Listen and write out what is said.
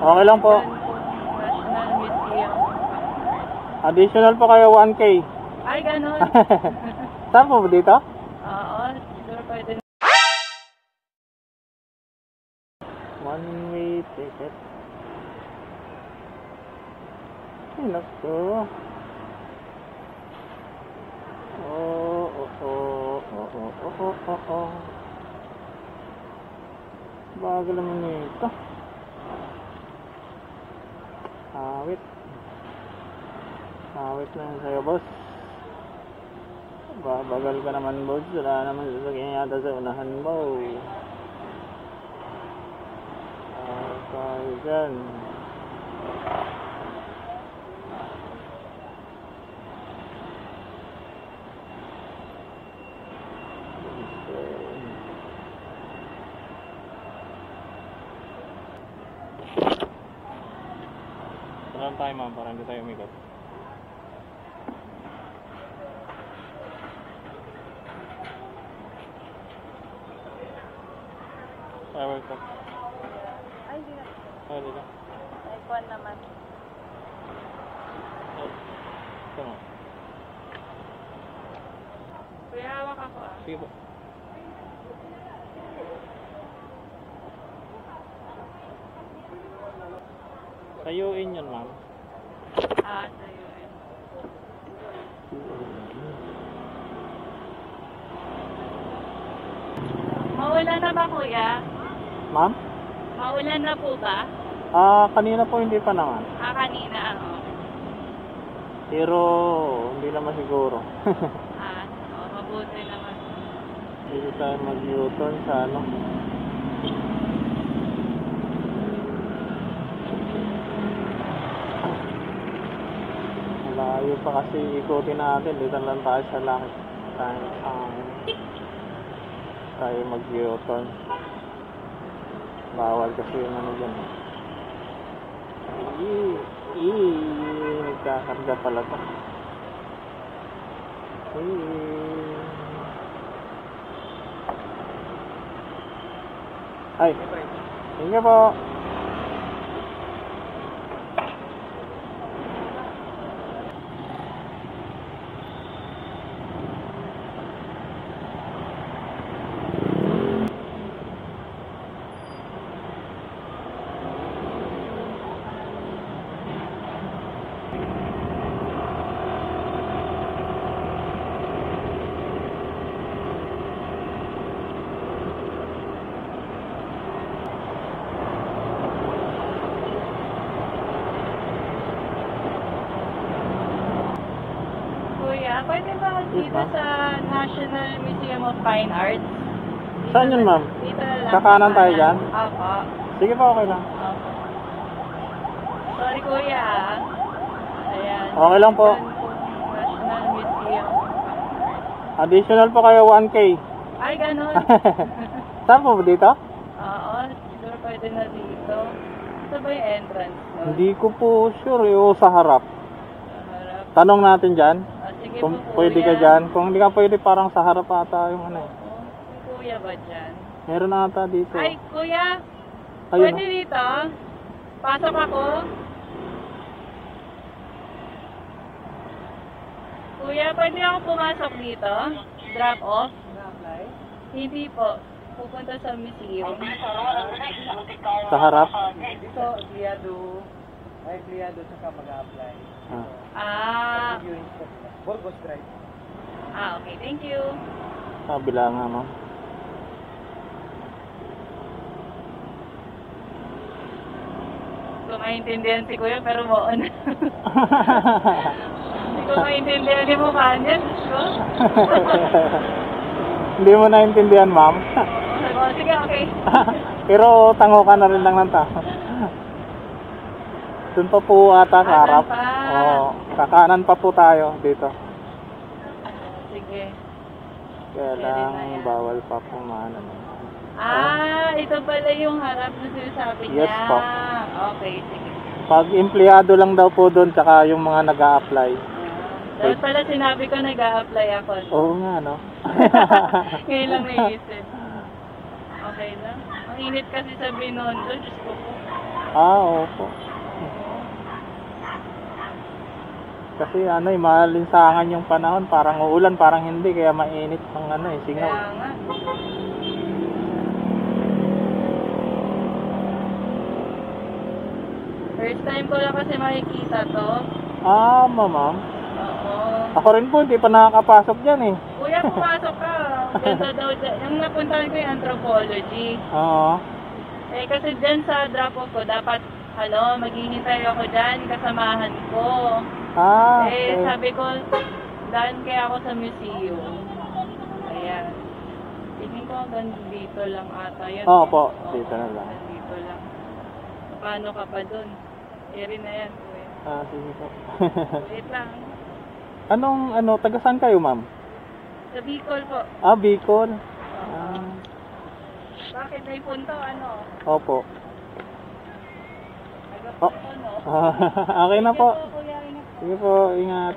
Okay lang po. National Museum. Additional po kayo 1K. Ay, ganun. Saan po dito? Oo, siguro pwede na. One way ticket. Ay, naku. Bagal naman nito. Awit lang sa'yo, boss. Bagal ka naman, boss. Wala naman sasagyan yata sa unahan mo. Tayo dyan. Saan tayo, ma'am? Para hindi tayo umikot. Welcome. Ay, hindi na. Ay, dito. Ay, kuwan naman. Tama. Kuya, hawak ako ah. Sige po. Sayuin yun, ma'am. Sa'yo eh. Maulan na ba, kuya? Ma'am? Maulan na po ba? Kanina po hindi pa naman. Kanina ano? Pero hindi naman siguro. Mabuti naman. Dito tayo mag-U-turn sa ano. Malayo pa kasi ikutin natin. Dito lang tayo sa langit. Tayo mag-U-turn. Bawal kasi yung ano dyan. Nagkakarga pala to. Ay, hindi po. Pwede ba dito sa National Museum of Fine Arts? Saan yun, ma'am? Dito lang. Sa kanan tayo dyan? Opo. Sige po, okay lang. Opo. Sorry, kuya. Ayan. Okay lang po. National Museum. Additional po kayo 1K. Ay, ganun. Saan po dito? Oo, siguro pwede na dito. Ito ba yung entrance? No? Hindi ko po sure. Sa harap. Sa harap. Tanong natin dyan. Sige Kung po, pwede kuya. ka dyan. Kung hindi ka pwede, parang sa harap ata yung ano eh. Kuya ba dyan? Meron ata dito. Ay, kuya. Ayun, Pwede dito? Pasok ako? Kuya, pwede ako pumasok dito? Drop off? Hindi po. Pupunta sa museum. Sa harap? Dito, Gliado. Ay, Gliado saka mag-a-apply. Burgos Drive. Okay. Thank you. Kabila nga, ma'am. Hindi ko maintindihan si kuya, pero moon. Hindi ko maintindihan yung mukha niya. Hindi mo naintindihan, ma'am. Sige, okay. Pero tango ka na rin lang ng tao. Doon pa po ata sa harap. Oo, kakanan pa po tayo dito. Sige. Kaya lang bawal pa po maano. Ito pala yung harap na sinasabi niya. Yes po. Okay, sige. Pag empleyado lang daw po doon, tsaka yung mga nag-a-apply. Dapat pala sinabi ko nag-a-apply ako. Oo nga, no? Ngayon lang naisip. Okay lang. Ang init kasi sa Binondo, Diyos ko po. Opo. Kasi malinsangan yung panahon, parang uulan, parang hindi, kaya mainit ang singaw. Kaya nga. First time ko lang kasi makikita to. Ma'am. Oo. Ako rin po, hindi pa nakakapasok dyan eh. Kuya, pumasok ka. Ganda daw dyan. Yung napuntahan ko yung anthropology. Oo. Eh, kasi dyan sa drop-off ko, dapat, maghihintay ako dyan, kasamahan ko. Okay. Sabi ko, daan kaya ako sa museum. Ayan. Tingin ko hanggang dito lang ata yun. Opo, dito na lang. Hanggang dito lang. Paano ka pa dun? Eri na yan, kuya. Sige po. Wait lang. Taga saan kayo, ma'am? Sa Bicol po. Bicol. Bakit may punto, Opo. Nagapunto, no? Okay na po. Sige po, kuya. Ingat. Sige po, ingat.